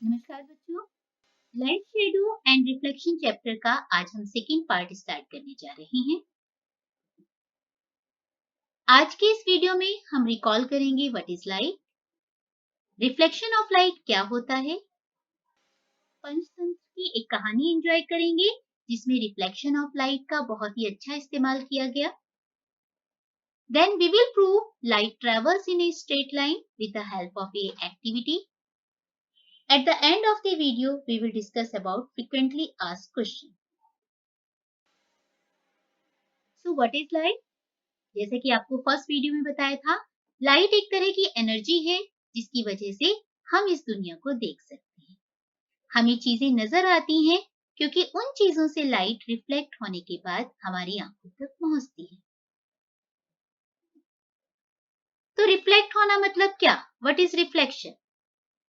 नमस्कार बच्चों। Light shadow and reflection chapter का आज हम सेकंड पार्ट स्टार्ट करने जा रहे हैं। आज के इस वीडियो में हम रिकॉल करेंगे what is light, reflection of light क्या होता है, पंचतंत्र की एक कहानी एंजॉय करेंगे जिसमें रिफ्लेक्शन ऑफ लाइट का बहुत ही अच्छा इस्तेमाल किया गया। Then we will prove light travels in a straight line with the help of a activity. At the end of the video, we will discuss about frequently asked questions. So, what is light? जैसे कि आपको first video में बताया था, light एक तरह की energy है जिसकी वजह से हम इस दुनिया को देख सकते हैं। हमें चीजें नजर आती हैं क्योंकि उन चीजों से लाइट रिफ्लेक्ट होने के बाद हमारी आंखों तक पहुंचती है। तो रिफ्लेक्ट होना मतलब क्या? What is reflection?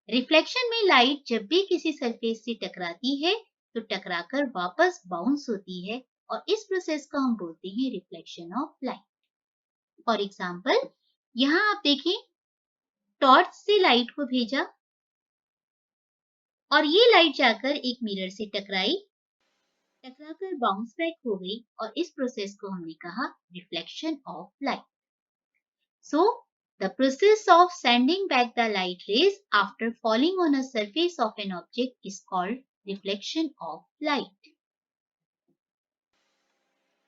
रिफ्लेक्शन में लाइट जब भी किसी सरफेस से टकराती है तो टकराकर वापस बाउंस होती है और इस प्रोसेस को हम बोलते हैं reflection of light. For example, यहाँ आप देखें, टॉर्च से लाइट को भेजा और ये लाइट जाकर एक मिरर से टकराई, टकराकर बाउंस बैक हो गई और इस प्रोसेस को हमने कहा reflection of light. So the process of sending back the light rays after falling on a surface of an object is called reflection of light.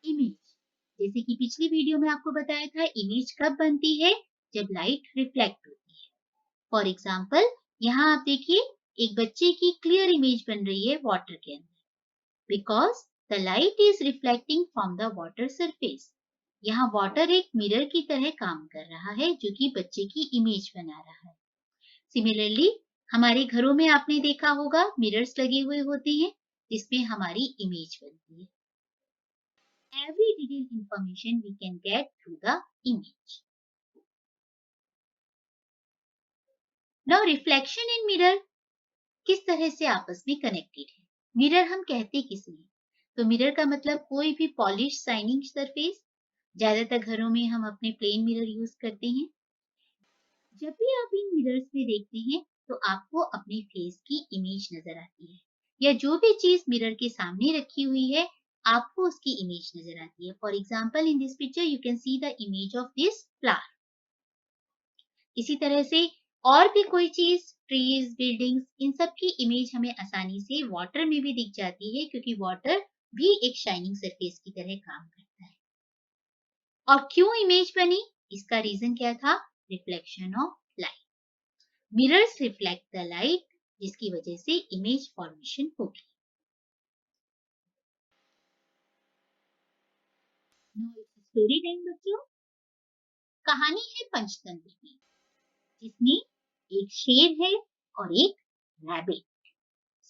Image, जैसे कि पिछली वीडियो में आपको बताया था, इमेज कब बनती है? जब लाइट रिफ्लेक्ट होती है। फॉर एग्जाम्पल, यहाँ आप देखिए, एक बच्चे की क्लियर इमेज बन रही है वाटर के अंदर, because the light is reflecting from the water surface. यहाँ वाटर एक मिरर की तरह काम कर रहा है जो कि बच्चे की इमेज बना रहा है। सिमिलरली, हमारे घरों में आपने देखा होगा मिरर्स लगे हुए होते हैं जिसमें हमारी इमेज बनती है। Every detailed information we can get through the image. Now reflection in mirror किस तरह से आपस में कनेक्टेड है? मिरर हम कहते किसे हैं? तो मिरर का मतलब कोई भी पॉलिश शाइनिंग सरफेस। ज्यादातर घरों में हम अपने प्लेन मिरर यूज करते हैं। जब भी आप इन मिरर्स में देखते हैं तो आपको अपने फेस की इमेज नजर आती है, या जो भी चीज मिरर के सामने रखी हुई है आपको उसकी इमेज नजर आती है। For example, in this picture you can see the image of this flower. इसी तरह से और भी कोई चीज, ट्रीज, बिल्डिंग्स, इन सब की इमेज हमें आसानी से वाटर में भी दिख जाती है क्योंकि वाटर भी एक शाइनिंग सरफेस की तरह काम करता है। और क्यों इमेज बनी? इसका रीजन क्या था? Reflection of light. Mirrors reflect the light जिसकी वजह से इमेज फॉर्मेशन होगी। स्टोरी टाइम बच्चों। कहानी है पंचतंत्र की, जिसमें एक शेर है और एक रैबिट।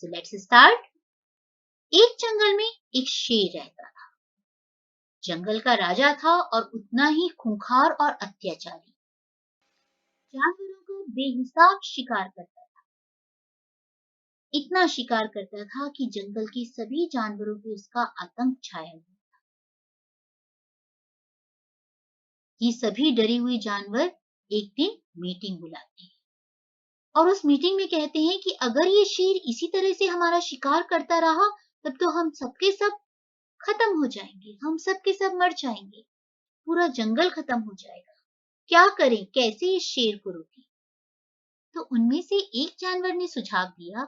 So let's start. एक जंगल में एक शेर रहता था। जंगल का राजा था और उतना ही खूंखार और अत्याचारी। जानवरों का बेहिसाब शिकार करता था। इतना शिकार करता था कि जंगल के सभी जानवरों पे उसका आतंक छाया हुआ। ये सभी डरे हुए जानवर एक दिन मीटिंग बुलाते हैं और उस मीटिंग में कहते हैं कि अगर ये शेर इसी तरह से हमारा शिकार करता रहा तब तो हम सबके सब खत्म हो जाएंगे, हम सबके सब मर जाएंगे, पूरा जंगल खत्म हो जाएगा। क्या करें, कैसे इस शेर को रोकें? तो उनमें से एक जानवर ने सुझाव दिया,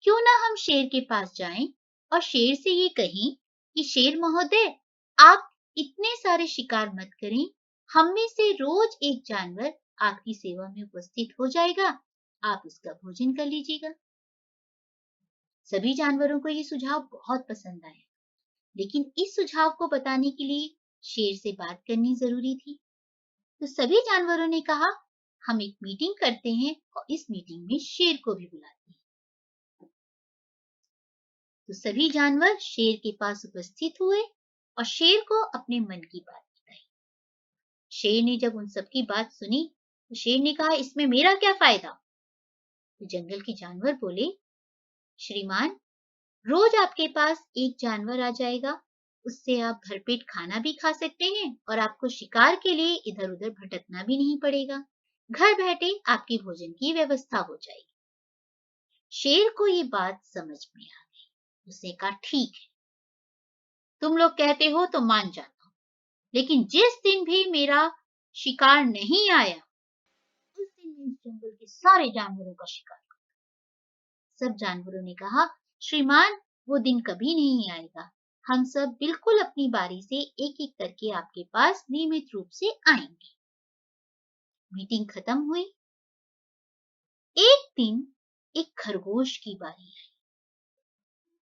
क्यों ना हम शेर के पास जाएं और शेर से ये कहें कि शेर महोदय, आप इतने सारे शिकार मत करें, हम में से रोज एक जानवर आपकी सेवा में उपस्थित हो जाएगा, आप उसका भोजन कर लीजिएगा। सभी जानवरों को ये सुझाव बहुत पसंद आया, लेकिन इस सुझाव को बताने के लिए शेर से बात करनी जरूरी थी। तो सभी जानवरों ने कहा, हम एक मीटिंग करते हैं और इस मीटिंग में शेर को भी बुलाते हैं। तो सभी जानवर शेर के पास उपस्थित हुए और शेर को अपने मन की बात बताई। शेर ने जब उन सबकी बात सुनी तो शेर ने कहा, इसमें मेरा क्या फायदा? तो जंगल के जानवर बोले, श्रीमान, रोज आपके पास एक जानवर आ जाएगा, उससे आप भरपेट खाना भी खा सकते हैं और आपको शिकार के लिए इधर उधर भटकना भी नहीं पड़ेगा। घर बैठे आपकी भोजन की व्यवस्था हो जाएगी। शेर को ये बात समझ में आ गई। उसने कहा, ठीक है, तुम लोग कहते हो तो मान जाता हूँ, लेकिन जिस दिन भी मेरा शिकार नहीं आया, उस दिन मैं इस जंगल के सारे जानवरों का शिकार करूंगा। सब जानवरों ने कहा, श्रीमान, वो दिन कभी नहीं आएगा। हम सब बिल्कुल अपनी बारी से एक एक करके आपके पास नियमित रूप से आएंगे। मीटिंग खत्म हुई। एक दिन एक खरगोश की बारी आई।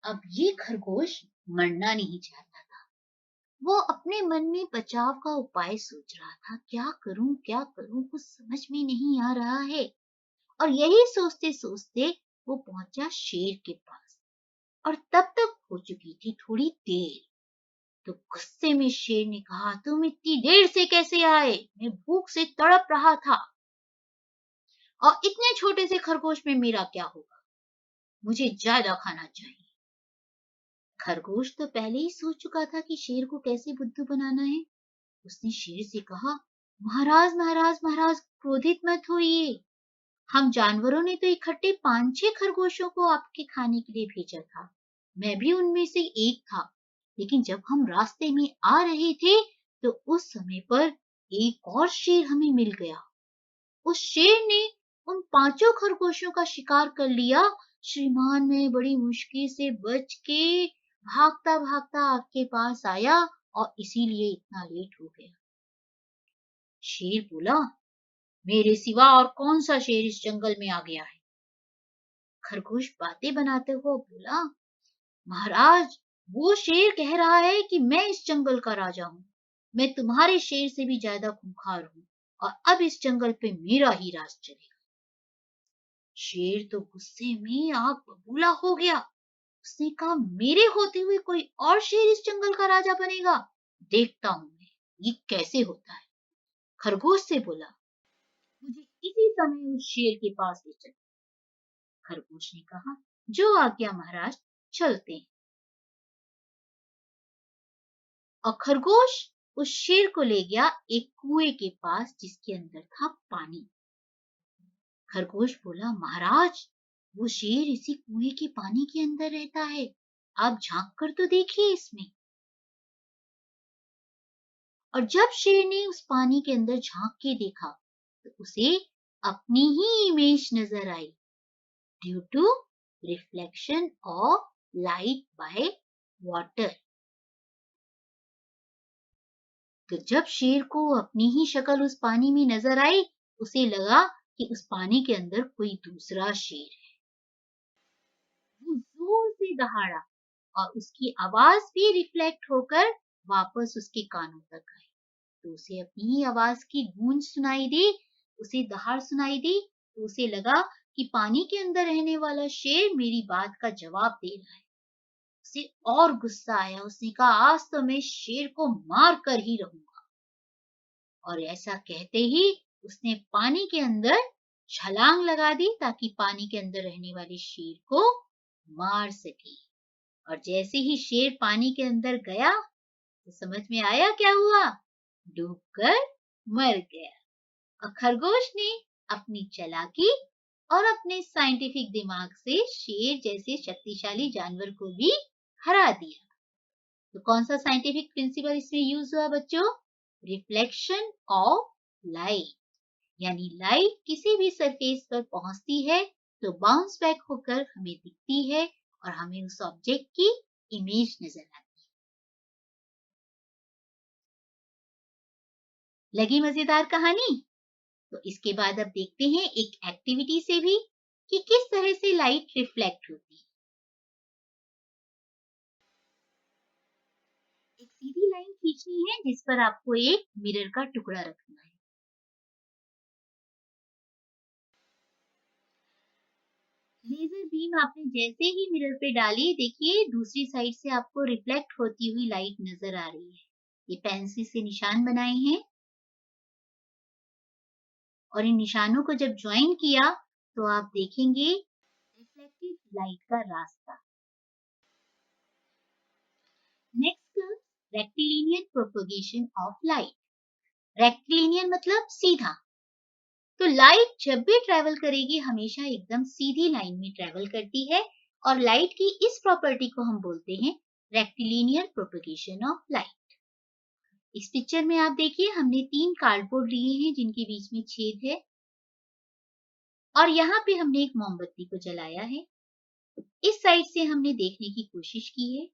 अब ये खरगोश मरना नहीं चाहता था। वो अपने मन में बचाव का उपाय सोच रहा था, क्या करूं, कुछ समझ में नहीं आ रहा है। और यही सोचते सोचते वो पहुंचा शेर के पास, और तब तक हो चुकी थी थोड़ी देर। तो गुस्से में शेर ने कहा, तुम इतनी देर से कैसे आए? मैं भूख से तड़प रहा था, और इतने छोटे से खरगोश में मेरा क्या होगा? मुझे ज्यादा खाना चाहिए। खरगोश तो पहले ही सोच चुका था कि शेर को कैसे बुद्धू बनाना है। उसने शेर से कहा, महाराज महाराज महाराज, क्रोधित मत होइए। हम जानवरों ने तो इकट्ठे 5-6 खरगोशों को आपके खाने के लिए भेजा था। मैं भी उनमें से एक था। लेकिन जब हम रास्ते में आ रहे थे, तो उस समय पर एक और शेर हमें मिल गया। उस शेर ने उन 5 खरगोशों का शिकार कर लिया। श्रीमान, मैं बड़ी मुश्किल से बच के भागता भागता आपके पास आया, और इसीलिए इतना लेट हो गया। शेर बोला, मेरे सिवा और कौन सा शेर इस जंगल में आ गया है? खरगोश बातें बनाते हुए बोला, महाराज, वो शेर कह रहा है कि मैं इस जंगल का राजा हूँ। मैं तुम्हारे शेर से भी ज्यादा खूंखार हूँ, और अब इस जंगल पे मेरा ही राज चलेगा। शेर तो गुस्से में आग बबूला हो गया। उसने कहा, मेरे होते हुए कोई और शेर इस जंगल का राजा बनेगा? देखता हूं मैं ये कैसे होता है। खरगोश से बोला, मुझे इसी समय उस शेर के पास ले चलो। खरगोश ने कहा, जो आज्ञा महाराज, चलते हैं। और खरगोश उस शेर को ले गया एक कुएं के पास, जिसके अंदर था पानी। खरगोश बोला, महाराज, वो शेर इसी कुएं के पानी के अंदर रहता है। आप झांक कर तो देखिए इसमें। और जब शेर ने उस पानी के अंदर झांक के देखा, तो उसे अपनी ही इमेज नजर आई, due to reflection of light by water. तो जब शेर को अपनी ही शक्ल उस पानी में नजर आई, उसे लगा कि उस पानी के अंदर कोई दूसरा शेर है। वो जोर से दहाड़ा, और उसकी आवाज भी रिफ्लेक्ट होकर वापस उसके कानों तक आई। तो उसे अपनी ही आवाज की गूंज सुनाई दी, उसे दहाड़ सुनाई दी। तो उसे लगा कि पानी के अंदर रहने वाला शेर मेरी बात का जवाब दे रहा है। उसे और गुस्सा आया। उसने कहा, आज तो मैं शेर को मार कर ही रहूंगा। और ऐसा कहते ही उसने पानी के अंदर छलांग लगा दी, ताकि पानी के अंदर रहने वाले शेर को मार सके। और जैसे ही शेर पानी के अंदर गया, तो समझ में आया क्या हुआ? डूबकर मर गया। और खरगोश ने अपनी चालाकी और अपने साइंटिफिक दिमाग से शेर जैसे शक्तिशाली जानवर को भी हरा दिया। तो कौन सा साइंटिफिक प्रिंसिपल इसमें यूज हुआ बच्चों? Reflection of light. यानी लाइट किसी भी सरफेस पर पहुंचती है, तो बाउंस बैक होकर हमें दिखती है, और हमें उस ऑब्जेक्ट की इमेज नजर आती है। लगी मजेदार कहानी? तो इसके बाद अब देखते हैं एक एक्टिविटी से भी, कि किस तरह से लाइट रिफ्लेक्ट होती है। एक सीधी लाइन खींचनी है, जिस पर आपको एक मिरर का टुकड़ा रखना है। लेजर बीम आपने जैसे ही मिरर पे डाली, देखिए दूसरी साइड से आपको रिफ्लेक्ट होती हुई लाइट नजर आ रही है। ये पेंसिल से निशान बनाए हैं, और इन निशानों को जब ज्वाइन किया, तो आप देखेंगे रिफ्लेक्टेड लाइट का रास्ता। Next, rectilinear propagation of light. Rectilinear मतलब सीधा, तो लाइट जब भी ट्रेवल करेगी हमेशा एकदम सीधी लाइन में ट्रेवल करती है और लाइट की इस प्रॉपर्टी को हम बोलते हैं रेक्टिलिनियर प्रोपगेशन ऑफ लाइट। इस पिक्चर में आप देखिए हमने 3 कार्डबोर्ड लिए हैं जिनके बीच में छेद है और यहाँ पे हमने एक मोमबत्ती को जलाया है। इस साइड से हमने देखने की कोशिश की है।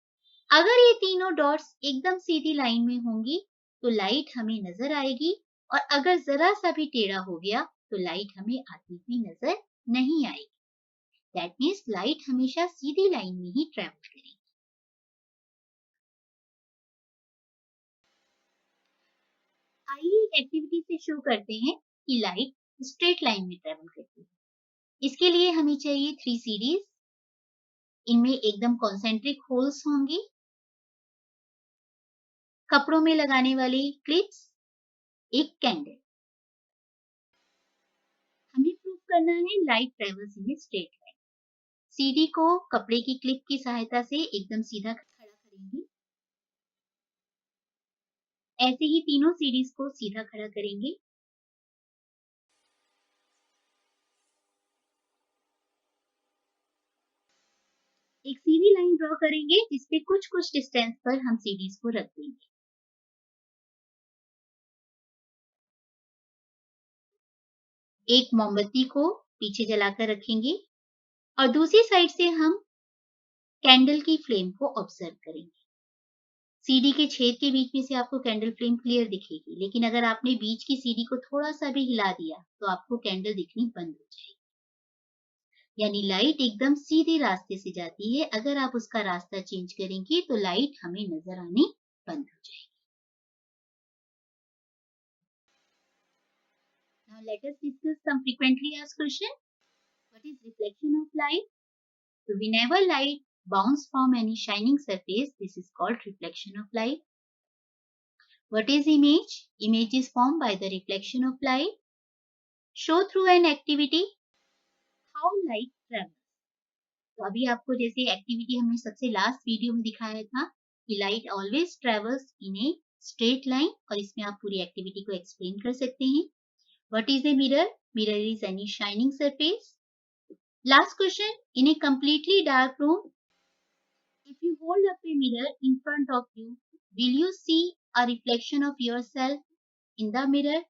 अगर ये तीनों डॉट्स एकदम सीधी लाइन में होंगी तो लाइट हमें नजर आएगी और अगर जरा सा भी टेढ़ा हो गया तो लाइट हमें आती हुई नजर नहीं आएगी। दैट मीन्स लाइट हमेशा सीधी लाइन में ही ट्रेवल करेगी। आइए एक एक्टिविटी से शो करते हैं कि लाइट स्ट्रेट लाइन में ट्रेवल करती है। इसके लिए हमें चाहिए 3 सीरीज। इनमें एकदम कॉन्सेंट्रिक होल्स होंगी, कपड़ों में लगाने वाली क्लिप्स, एक कैंडल। हमें प्रूव करना है light travels in straight line. CD को कपड़े की क्लिप की सहायता से एकदम सीधा खड़ा करेंगे। ऐसे ही तीनों सीरीज को सीधा खड़ा करेंगे। एक सीधी लाइन ड्रॉ करेंगे जिसपे कुछ कुछ डिस्टेंस पर हम सीरीज को रख देंगे। एक मोमबत्ती को पीछे जलाकर रखेंगे और दूसरी साइड से हम कैंडल की फ्लेम को ऑब्जर्व करेंगे। सीडी के छेद के बीच में से आपको कैंडल फ्लेम क्लियर दिखेगी, लेकिन अगर आपने बीच की सीडी को थोड़ा सा भी हिला दिया तो आपको कैंडल दिखनी बंद हो जाएगी। यानी लाइट एकदम सीधे रास्ते से जाती है, अगर आप उसका रास्ता चेंज करेंगे तो लाइट हमें नजर आनी बंद हो जाएगी। Now let us discuss some frequently asked questions. What is reflection of light? So whenever light bounces from any shining surface, this is called reflection of light. What is image? Image is formed by the reflection of light. Show through an activity how light travels. तो अभी आपको जैसे activity हमने सबसे last video में दिखाया था कि light always travels in a straight line, और इसमें आप पूरी एक्टिविटी को एक्सप्लेन कर सकते हैं। What is a mirror? Mirror is any shining surface. Last question, in a completely dark room if you hold up a mirror in front of you will you see a reflection of yourself in the mirror?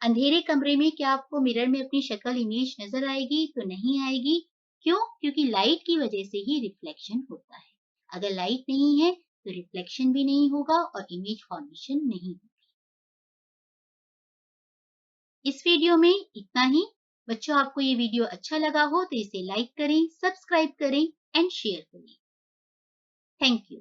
अंधेरे कमरे में क्या आपको mirror में अपनी शक्ल image नजर आएगी? तो नहीं आएगी। क्यों? क्योंकि लाइट की वजह से ही रिफ्लेक्शन होता है। अगर लाइट नहीं है तो रिफ्लेक्शन भी नहीं होगा और इमेज फॉर्मेशन नहीं होगी। इस वीडियो में इतना ही। बच्चों, आपको ये वीडियो अच्छा लगा हो तो इसे लाइक करें, सब्सक्राइब करें एंड शेयर करें। Thank you.